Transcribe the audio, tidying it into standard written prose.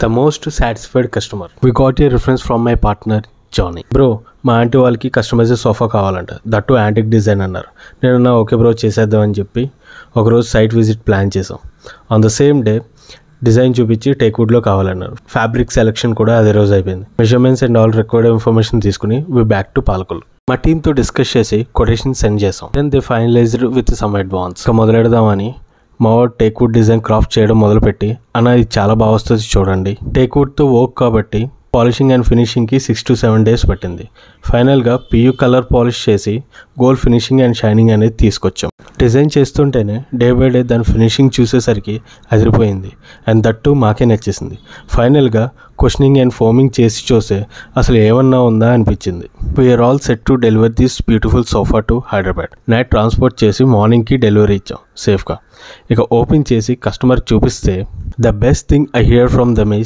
the most satisfied customer. We got a reference from my partner Johnny. Bro, మా aunty వాళ్ళకి customised sofa కావాలంట, that antique design అన్నారు. నేను okay bro చేసేద్దామని చెప్పి ఒకరోజు సైట్ విజిట్ ప్లాన్ చేసాం. On the same day design చూపించి టేక్వుడ్లో కావాలన్నారు. ఫ్యాబ్రిక్ సెలెక్షన్ కూడా అదే రోజు అయిపోయింది. Measurements and all required information తీసుకుని వి బ్యాక్ టు పాలకొల్లు. మా టీంతో డిస్కస్ చేసి కొటేషన్ సెండ్ చేసాం. Then they finalised with some advance. ఇక మొదలెడదామని మా టేక్వుడ్ డిజైన్ క్రాఫ్ట్ చేయడం మొదలుపెట్టి, అన్న ఇది చాలా బాగా వస్తుంది చూడండి. టేక్వుడ్తో వర్క్ కాబట్టి పాలిషింగ్ అండ్ ఫినిషింగ్కి 6 to 7 days పట్టింది. ఫైనల్గా పియూ కలర్ పాలిష్ చేసి గోల్డ్ ఫినిషింగ్ అండ్ షైనింగ్ అనేది తీసుకొచ్చాం. డిజైన్ చేస్తుంటేనే డే బై డే దాని ఫినిషింగ్ చూసేసరికి అదిరిపోయింది అండ్ దట్టు మాకే నచ్చేసింది. ఫైనల్గా క్వశ్చనింగ్ అండ్ ఫోమింగ్ చేసి చూస్తే అసలు ఏమన్నా ఉందా అనిపించింది. We are all set to deliver this beautiful sofa to Hyderabad. Night transport చేసి మార్నింగ్కి డెలివరీ ఇచ్చాం సేఫ్గా. ఇక ఓపెన్ చేసి కస్టమర్కి చూపిస్తే the best thing I here from them is